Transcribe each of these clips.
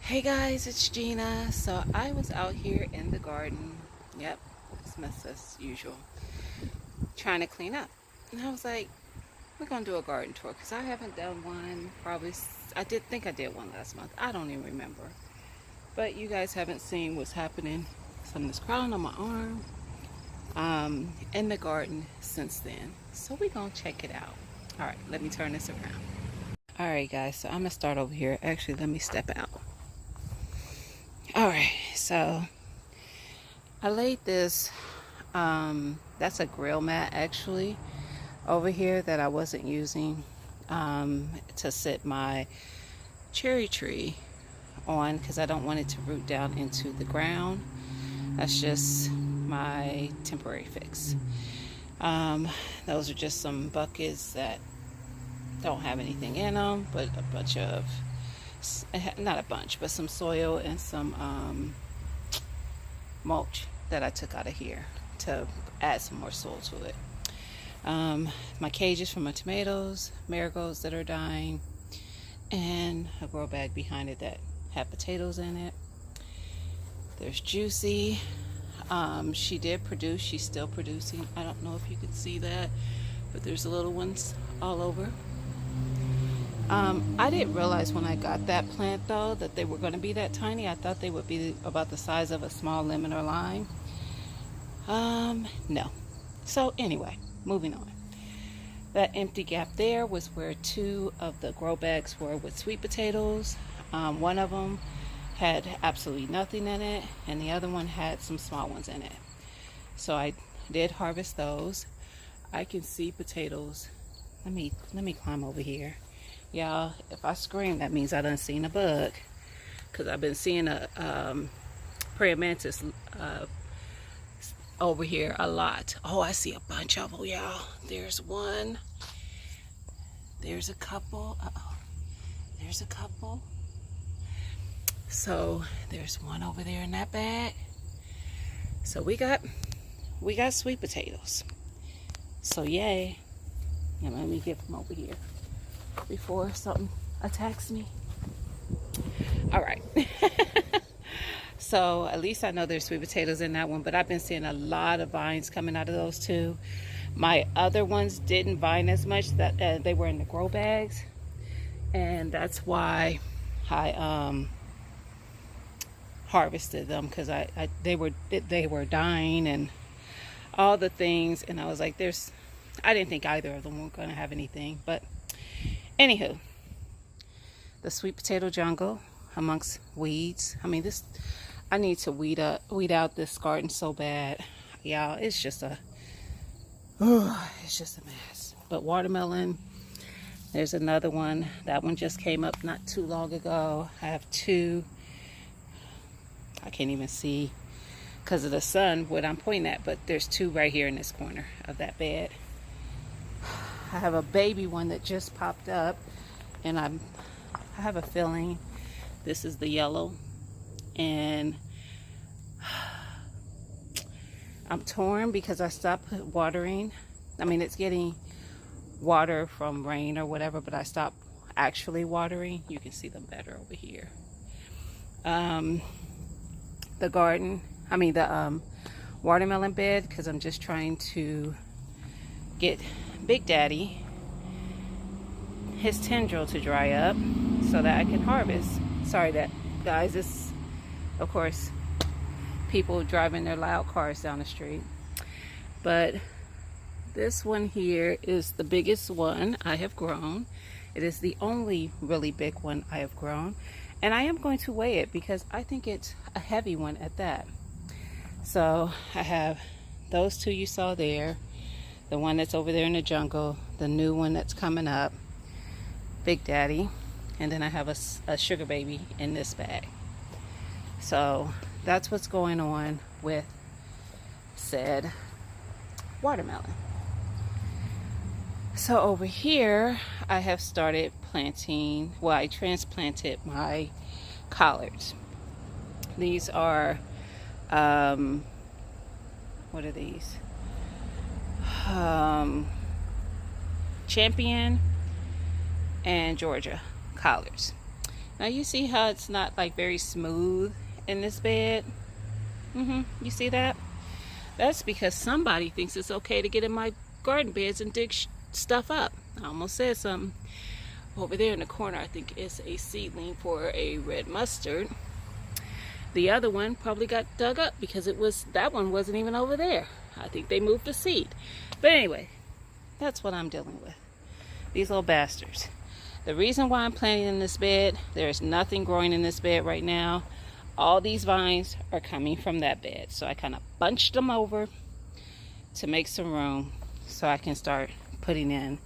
Hey guys, it's Gina. So I was out here in the garden. Yep, it's mess as usual. Trying to clean up. And I was like, we're gonna do a garden tour because I haven't done one probably. I did think I did one last month. I don't even remember. But you guys haven't seen what's happening. Some of this crawling on my arm. In the garden since then. So we're gonna check it out. All right, let me turn this around. All right, guys. So I'm gonna start over here. Actually, let me step out. All right, so I laid this, that's a grill mat actually over here that I wasn't using to sit my cherry tree on because I don't want it to root down into the ground. That's just my temporary fix. Those are just some buckets that don't have anything in them, but a bunch of, not a bunch, but some soil and some mulch that I took out of here to add some more soil to it. My cages for my tomatoes, marigolds that are dying, and a grow bag behind it that had potatoes in it. There's Juicy. She did produce, she's still producing. I don't know if you can see that, but there's little ones all over. I didn't realize when I got that plant though that they were going to be that tiny. I thought they would be about the size of a small lemon or lime. No. So anyway, moving on. That empty gap there was where two of the grow bags were with sweet potatoes. One of them had absolutely nothing in it, and the other one had some small ones in it. So I did harvest those. I can see potatoes. Let me climb over here. Y'all, if I scream, that means I done seen a bug. Because I've been seeing a praying mantis over here a lot. Oh, I see a bunch of them, y'all. There's one. There's a couple. Uh-oh. There's a couple. So there's one over there in that bag. So we got sweet potatoes. So yay. And let me get them over here before something attacks me. All right. So at least I know there's sweet potatoes in that one, but I've been seeing a lot of vines coming out of those too. My other ones didn't vine as much, that they were in the grow bags, and that's why I harvested them, because they were dying and all the things, and I was like, I didn't think either of them were going to have anything. But anywho, the sweet potato jungle amongst weeds. I mean, I need to weed out this garden so bad, y'all. It's just a mess. But watermelon, there's another one. That one just came up not too long ago. I have two. I can't even see because of the sun what I'm pointing at, but there's two right here in this corner of that bed. I have a baby one that just popped up, and I have a feeling this is the yellow, and I'm torn because I stopped watering. I mean, it's getting water from rain or whatever, but I stopped actually watering. You can see them better over here. The watermelon bed, because I'm just trying to get Big Daddy, his tendril, to dry up so that I can harvest. Sorry that, guys, it's of course people driving their loud cars down the street. But this one here is the biggest one I have grown. It is the only really big one I have grown, and I am going to weigh it because I think it's a heavy one at that. So I have those two you saw there, the one that's over there in the jungle, the new one that's coming up, Big Daddy, and then I have a sugar baby in this bag. So that's what's going on with said watermelon. So over here I have started planting, well, I transplanted my collards. These are what are these? Champion and Georgia collards. Now you see how it's not like very smooth in this bed? You see that? That's because somebody thinks it's okay to get in my garden beds and dig stuff up. I almost said something. Over there in the corner, I think it's a seedling for a red mustard. The other one probably got dug up because that one wasn't even over there. I think they moved the seed. But anyway, that's what I'm dealing with. These little bastards. The reason why I'm planting in this bed, there's nothing growing in this bed right now. All these vines are coming from that bed. So I kind of bunched them over to make some room so I can start putting in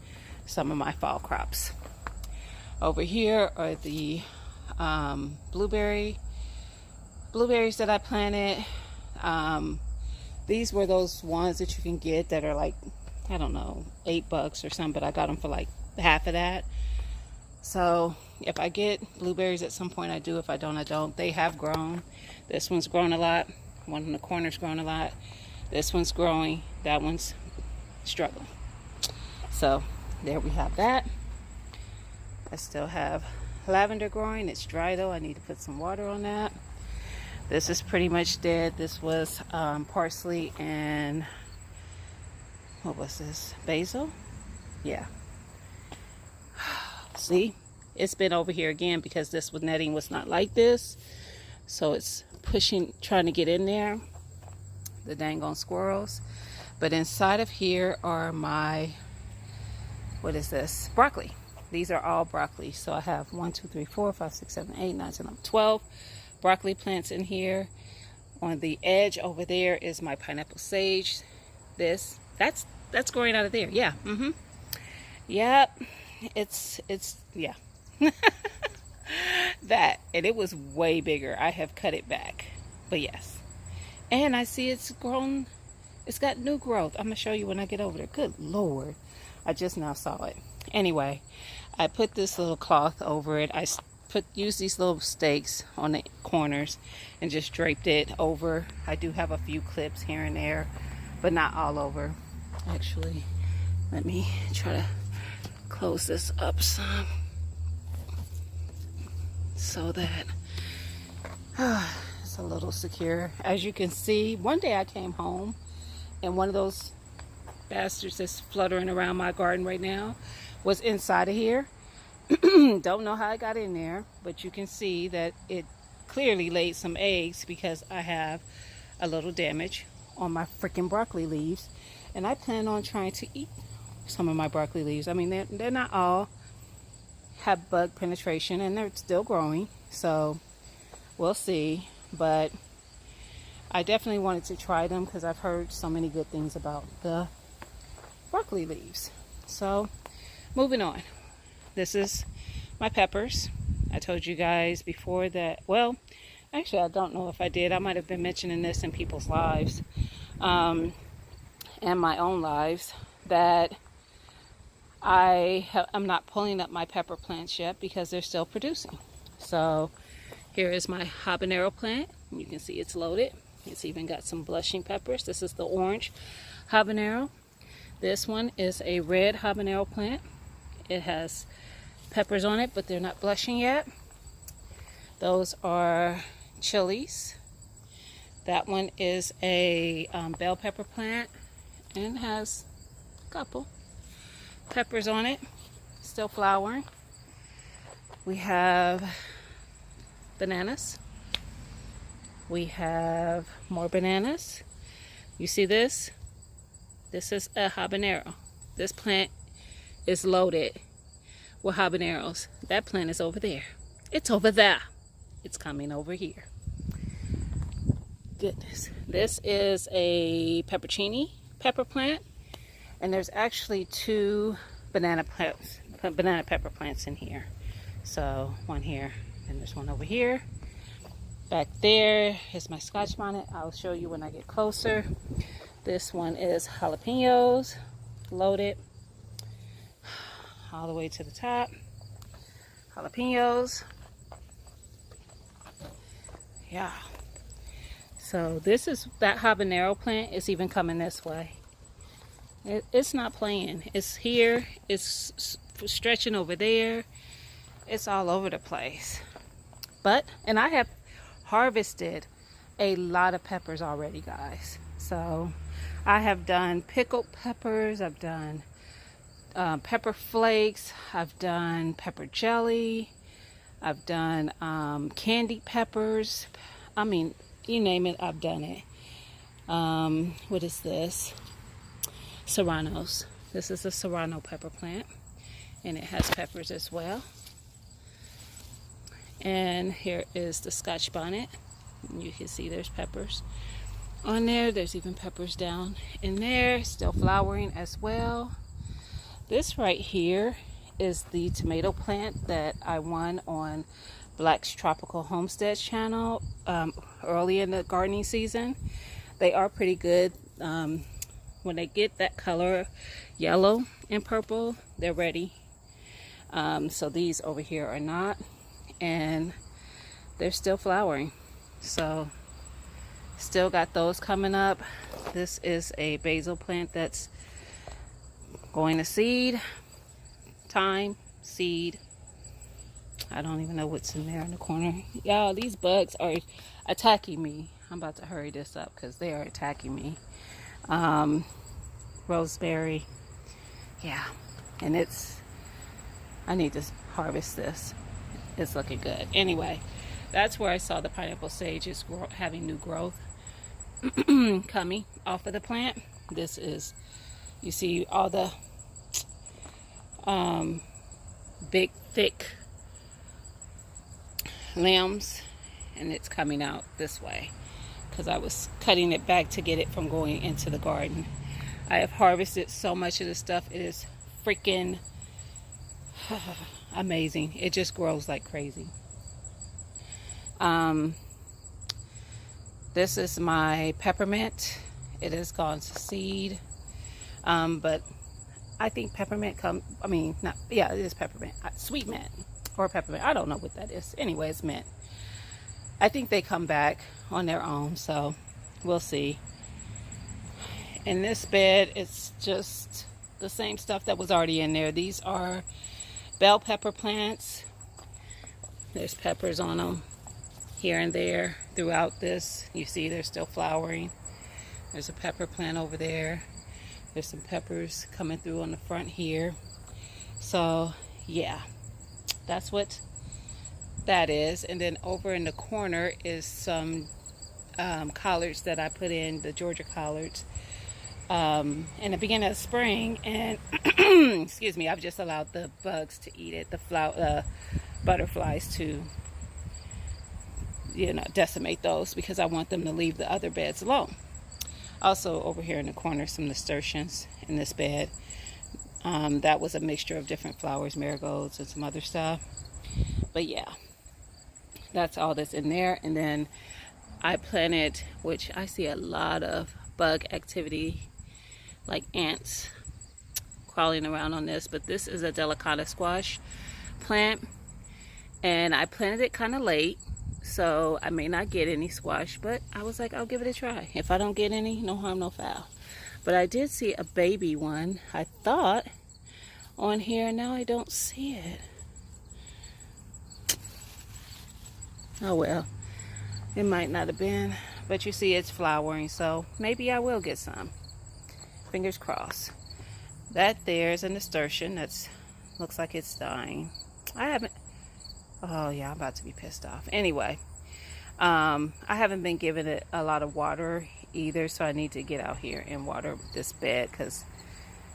some of my fall crops. Over here are the blueberries that I planted. These were those ones that you can get that are like, I don't know, $8 or something, but I got them for like half of that. So if I get blueberries at some point, I do. If I don't, I don't. They have grown. This one's grown a lot. One in the corner's grown a lot. This one's growing. That one's struggling. So there we have that. I still have lavender growing. It's dry though. I need to put some water on that. This is pretty much dead. This was parsley and what was this? Basil? Yeah. See, it's been over here again because this netting was not like this. So it's pushing, trying to get in there. The dang on squirrels. But inside of here are my, what is this? Broccoli. These are all broccoli. So I have 1, 2, 3, 4, 5, 6, 7, 8, 9, 10, 11, 12 broccoli plants in here. On the edge over there is my pineapple sage. That's growing out of there. Yeah. Yep. It's yeah. That, and it was way bigger. I have cut it back. But yes. And I see it's grown. It's got new growth. I'm gonna show you when I get over there. Good Lord. I just now saw it. Anyway, I put this little cloth over it. I used these little stakes on the corners and just draped it over. I do have a few clips here and there, but not all over. Actually, let me try to close this up some so that it's a little secure. As you can see, one day I came home and one of those bastards that's fluttering around my garden right now was inside of here. Don't know how I got in there, but you can see that it clearly laid some eggs because I have a little damage on my freaking broccoli leaves, and I plan on trying to eat some of my broccoli leaves. I mean, they're not all have bug penetration and they're still growing, so we'll see. But I definitely wanted to try them because I've heard so many good things about the broccoli leaves. So moving on. This is my peppers. I told you guys before that, well, actually I don't know if I did. I might have been mentioning this in people's lives and my own lives, that I'm not pulling up my pepper plants yet because they're still producing. So here is my habanero plant. You can see it's loaded. It's even got some blushing peppers. This is the orange habanero. This one is a red habanero plant. It has peppers on it, but they're not blushing yet. Those are chilies. That one is a bell pepper plant and has a couple peppers on it, still flowering. We have bananas. We have more bananas. You see this? This is a habanero. This plant is loaded with habaneros. That plant is over there. It's over there. It's coming over here. Goodness. This is a peppercini pepper plant. And there's actually 2 banana pepper plants in here. So one here and there's one over here. Back there is my Scotch bonnet. I'll show you when I get closer. This one is jalapenos, loaded all the way to the top. Jalapenos. Yeah. So this is, that habanero plant is even coming this way. It's not playing. It's here. It's stretching over there. It's all over the place. And I have harvested a lot of peppers already, guys. So I have done pickled peppers, I've done pepper flakes, I've done pepper jelly, I've done candied peppers. I mean, you name it, I've done it. What is this? Serranos. This is a serrano pepper plant, and it has peppers as well. And here is the Scotch bonnet. You can see there's peppers on there. There's even peppers down in there, still flowering as well. This right here is the tomato plant that I won on Black's Tropical Homestead channel early in the gardening season. They are pretty good. When they get that color, yellow and purple, they're ready. So these over here are not, and they're still flowering. So still got those coming up. This is a basil plant that's going to seed. Thyme, seed. I don't even know what's in there in the corner. Y'all, these bugs are attacking me. I'm about to hurry this up because they are attacking me. Rosemary. Yeah. And I need to harvest this. It's looking good. Anyway, that's where I saw the pineapple sage is having new growth coming off of the plant. This is, you see all the big, thick limbs, and it's coming out this way because I was cutting it back to get it from going into the garden. I have harvested so much of this stuff. It is freaking amazing. It just grows like crazy. This is my peppermint. It has gone to seed. But I think peppermint it is peppermint. Sweet mint or peppermint. I don't know what that is. Anyway, it's mint. I think they come back on their own, so we'll see. In this bed, it's just the same stuff that was already in there. These are bell pepper plants. There's peppers on them here and there throughout this. You see they're still flowering. There's a pepper plant over there. There's some peppers coming through on the front here. So yeah, that's what that is. And then over in the corner is some collards that I put in, the Georgia collards, in the beginning of spring. And excuse me, I've just allowed the bugs to eat it, the butterflies to, decimate those because I want them to leave the other beds alone. Also over here in the corner, some nasturtiums in this bed. That was a mixture of different flowers, marigolds and some other stuff. But yeah, that's all that's in there. And then I planted, which I see a lot of bug activity, like ants crawling around on this. But this is a delicata squash plant. And I planted it kind of late, so I may not get any squash, but I was like, I'll give it a try. If I don't get any, no harm, no foul. But I did see a baby one, I thought, on here, and now I don't see it. Oh well, it might not have been, but you see it's flowering, so maybe I will get some. Fingers crossed. That there's a nasturtium that's looks like it's dying. Oh yeah, I'm about to be pissed off. Anyway, I haven't been giving it a lot of water either, so I need to get out here and water this bed because,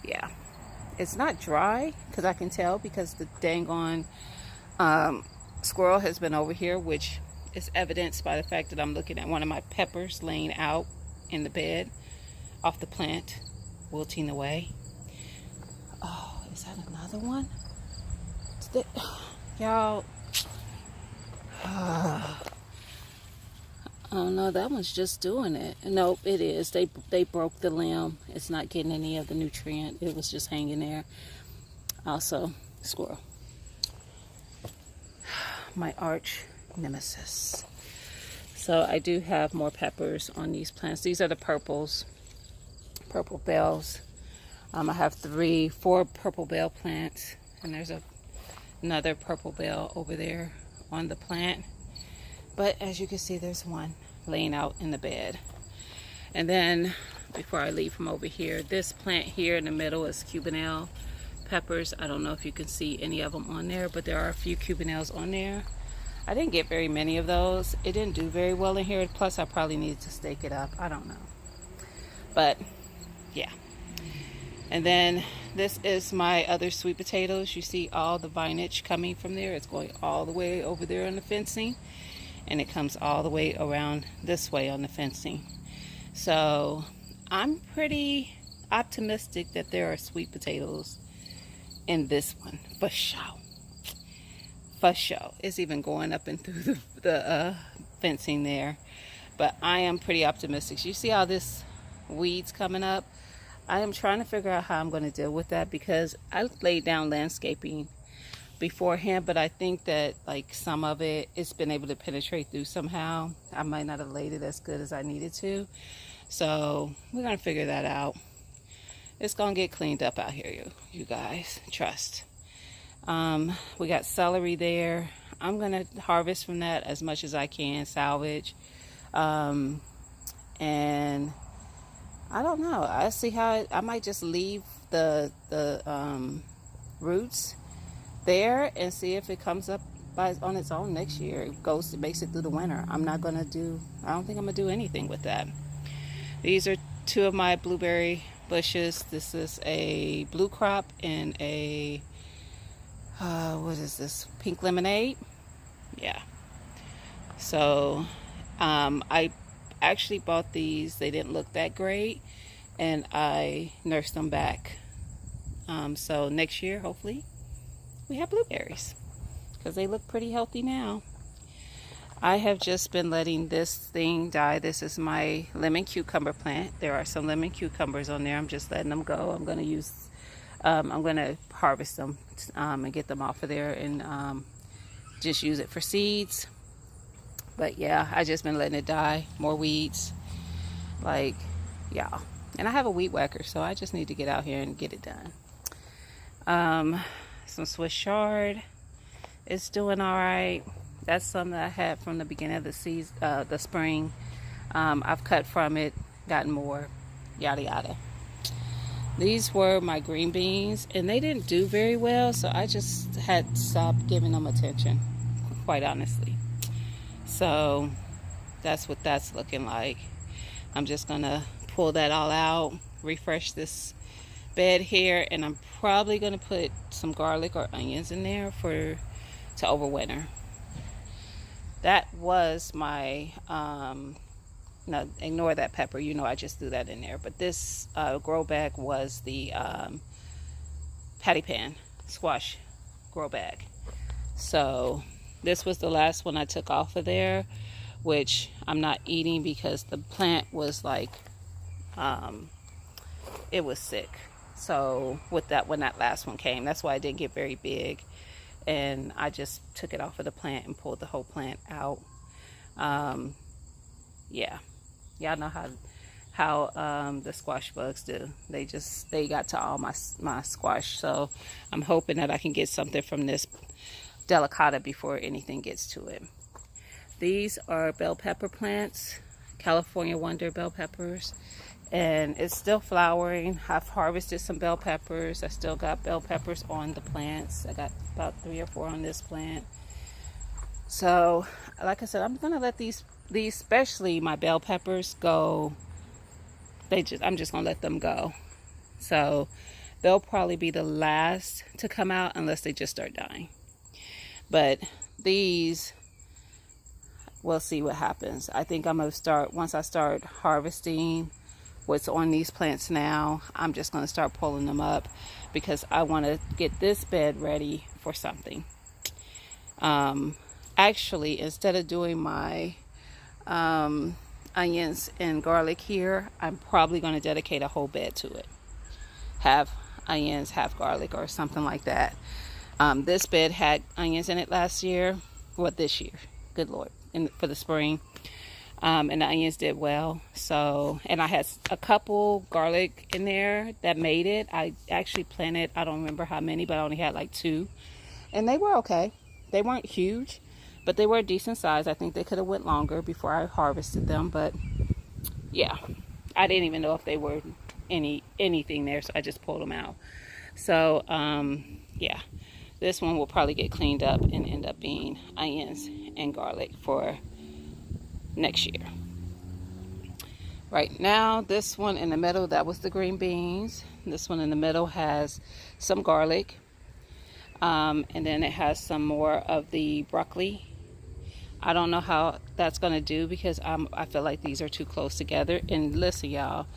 yeah, it's not dry because I can tell because the dang on squirrel has been over here, which is evidenced by the fact that I'm looking at one of my peppers laying out in the bed off the plant, wilting away. Oh, is that another one? Y'all. Oh no, that one's just doing it. Nope, it is. They broke the limb. It's not getting any of the nutrient. It was just hanging there. Also, squirrel. My arch nemesis. So I do have more peppers on these plants. These are the purples, purple bells. I have 4 purple bell plants, and there's another purple bell over there on the plant. But as you can see, there's one laying out in the bed. And then before I leave from over here, this plant here in the middle is Cubanelle peppers. I don't know if you can see any of them on there, but there are a few Cubanelles on there. I didn't get very many of those. It didn't do very well in here. Plus, I probably needed to stake it up. I don't know. But, yeah. And then this is my other sweet potatoes. You see all the vinage coming from there. It's going all the way over there on the fencing. And it comes all the way around this way on the fencing. So, I'm pretty optimistic that there are sweet potatoes in this one. For sure. For sure. It's even going up and through the fencing there. But I am pretty optimistic. You see all this weeds coming up? I am trying to figure out how I'm going to deal with that, because I laid down landscaping beforehand, but I think that like some of it's been able to penetrate through somehow. I might not have laid it as good as I needed to. So we're going to figure that out. It's going to get cleaned up out here, you guys. Trust. We got celery there. I'm going to harvest from that as much as I can, salvage. And I don't know. I see how I might just leave the roots there and see if it comes up on its own next year. It makes it through the winter. I don't think I'm gonna do anything with that. These are two of my blueberry bushes. This is a blue crop and a what is this, pink lemonade. Yeah. So I actually bought these. They didn't look that great, and I nursed them back. So next year, hopefully, we have blueberries, because they look pretty healthy now. I have just been letting this thing die. This is my lemon cucumber plant. There are some lemon cucumbers on there. I'm just letting them go. I'm going to harvest them and get them off of there and just use it for seeds. But yeah, I just been letting it die. More weeds. Like, yeah. And I have a weed whacker, so I just need to get out here and get it done. Some Swiss chard. It's doing all right. That's something that I had from the beginning of the season, the spring. I've cut from it, gotten more, yada yada. These were my green beans, and they didn't do very well, so I just had stopped giving them attention, quite honestly. So that's what that's looking like. I'm just gonna pull that all out, refresh this bed here, and I'm probably gonna put some garlic or onions in there to overwinter. That was my no, ignore that pepper, I just threw that in there. But this grow bag was the patty pan squash grow bag. So this was the last one I took off of there, which I'm not eating because the plant was like it was sick. So with that, when that last one came, that's why it didn't get very big, and I just took it off of the plant and pulled the whole plant out. Yeah, y'all know how the squash bugs do. They got to all my squash. So I'm hoping that I can get something from this delicata before anything gets to it. These are bell pepper plants, California Wonder bell peppers, and it's still flowering. I've harvested some bell peppers. I still got bell peppers on the plants. I got about 3 or 4 on this plant. So like I said, I'm gonna let these especially my bell peppers go. I'm just gonna let them go. So they'll probably be the last to come out unless they just start dying. But these, we'll see what happens. I think I'm gonna start, once I start harvesting what's on these plants now, I'm just gonna start pulling them up, because I want to get this bed ready for something. Actually, instead of doing my onions and garlic here, I'm probably going to dedicate a whole bed to it. Half onions, half garlic, or something like that. This bed had onions in it last year. This year? Good Lord. For the spring. And the onions did well. So, and I had a couple garlic in there that made it. I actually planted, I don't remember how many, but I only had like 2. And they were okay. They weren't huge, but they were a decent size. I think they could have went longer before I harvested them, but yeah, I didn't even know if they were anything there, so I just pulled them out. So yeah, this one will probably get cleaned up and end up being onions and garlic for next year. Right now, this one in the middle, that was the green beans. This one in the middle has some garlic, and then it has some more of the broccoli. I don't know how that's gonna do because I feel like these are too close together. And listen, y'all,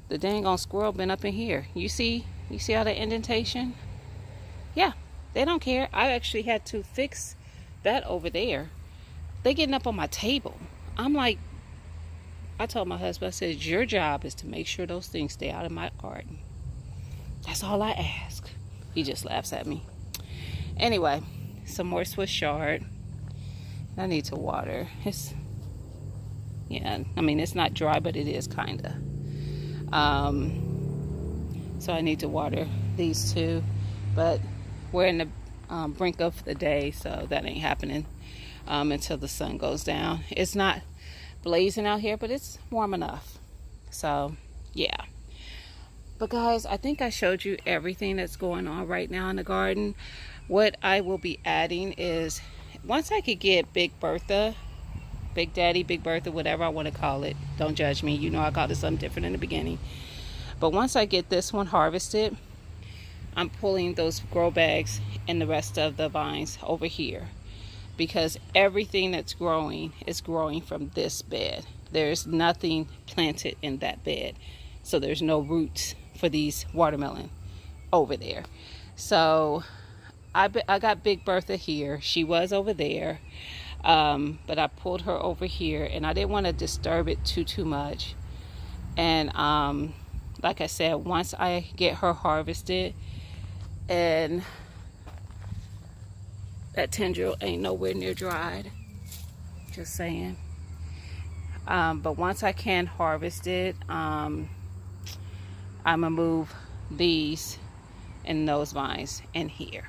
the dang on squirrel been up in here. You see all the indentation? Yeah, they don't care. I actually had to fix that over there. They getting up on my table. I'm like, I told my husband, I said, your job is to make sure those things stay out of my garden. That's all I ask. He just laughs at me. Anyway, some more Swiss chard. I need to water. Yeah, I mean, it's not dry, but it is kind of. So I need to water these two. But we're in the brink of the day, so that ain't happening until the sun goes down. It's not blazing out here, but it's warm enough. So, yeah. But guys, I think I showed you everything that's going on right now in the garden. What I will be adding is, once I could get Big Bertha, Big Daddy, Big Bertha, whatever I want to call it. Don't judge me. You know I called it something different in the beginning. But once I get this one harvested, I'm pulling those grow bags and the rest of the vines over here, because everything that's growing is growing from this bed. There's nothing planted in that bed, so there's no roots for these watermelon over there. So I got Big Bertha here. She was over there, but I pulled her over here, and I didn't want to disturb it too much. And like I said, once I get her harvested, and that tendril ain't nowhere near dried, just saying. But once I can harvest it, I'm gonna move these and those vines in here,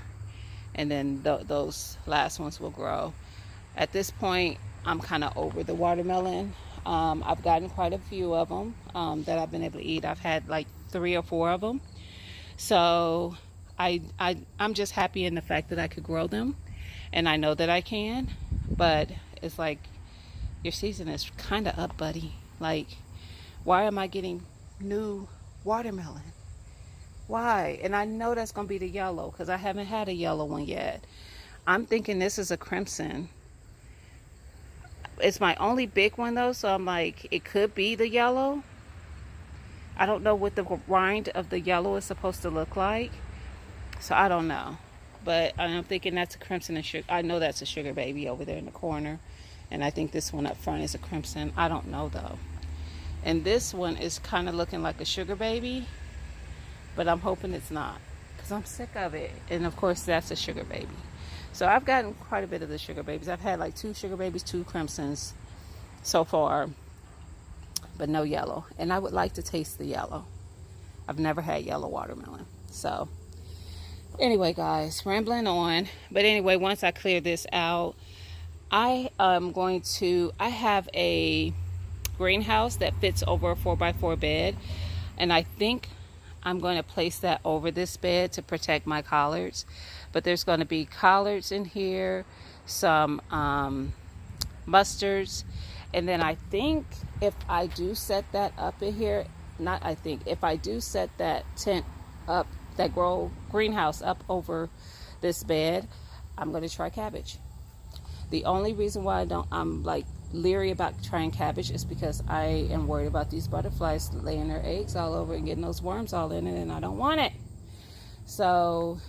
and then those last ones will grow. At this point, I'm kind of over the watermelon. I've gotten quite a few of them that I've been able to eat. I've had like 3 or 4 of them. So I'm just happy in the fact that I could grow them, and I know that I can. But it's like, your season is kind of up, buddy. Like, why am I getting new watermelon? Why? And I know that's gonna be the yellow, because I haven't had a yellow one yet. I'm thinking this is a crimson. It's my only big one though, so I'm like, it could be the yellow. I don't know what the rind of the yellow is supposed to look like, so I don't know. But I'm thinking that's a crimson and sugar. I know that's a sugar baby over there in the corner, and I think this one up front is a crimson. I don't know though. And this one is kind of looking like a sugar baby, but I'm hoping it's not, because I'm sick of it. And of course, that's a sugar baby. So I've gotten quite a bit of the sugar babies. I've had like 2 sugar babies, 2 crimsons so far, but no yellow. And I would like to taste the yellow. I've never had yellow watermelon. So anyway, guys, rambling on. But anyway, once I clear this out, I have a greenhouse that fits over a 4x4 bed. And I think I'm going to place that over this bed to protect my collards. But there's going to be collards in here, some mustards, and then I think if I do set that up in here, if I do set that tent up, that greenhouse up over this bed, I'm going to try cabbage. The only reason why I'm like leery about trying cabbage is because I am worried about these butterflies laying their eggs all over and getting those worms all in it, and I don't want it. So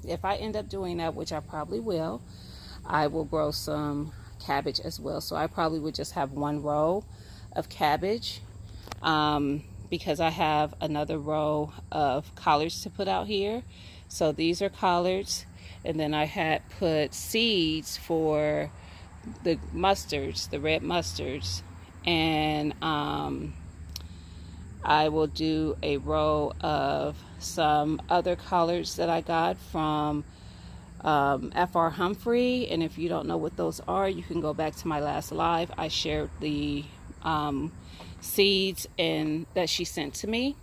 if I end up doing that, which I probably will, I will grow some cabbage as well. So I probably would just have 1 row of cabbage, because I have another row of collards to put out here. So these are collards, and then I had put seeds for the mustards, the red mustards, and I will do a row of some other collards that I got from F.R. Humphrey. And if you don't know what those are, you can go back to my last live. I shared the seeds and that she sent to me.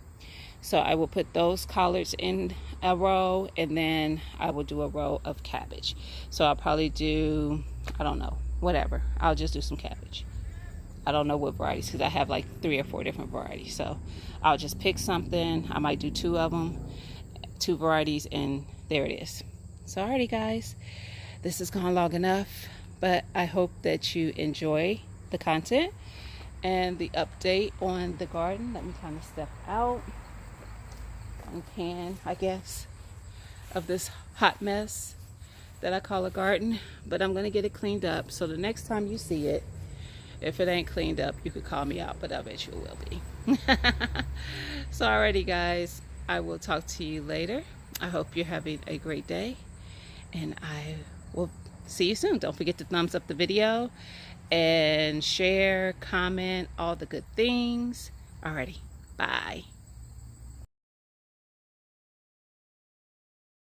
So I will put those collards in a row, and then I will do a row of cabbage. So I'll probably do, I don't know, whatever. I'll just do some cabbage. I don't know what varieties, because I have like 3 or 4 different varieties. So I'll just pick something. I might do 2 of them, 2 varieties, and there it is. So alrighty guys, this has gone long enough, but I hope that you enjoy the content and the update on the garden. Let me kind of step out and can, I guess, of this hot mess that I call a garden. But I'm going to get it cleaned up, so the next time you see it, if it ain't cleaned up, you could call me out, but I bet you it will be. So alrighty guys, I will talk to you later. I hope you're having a great day, and I will see you soon. Don't forget to thumbs up the video and share, comment, all the good things. Alrighty, bye.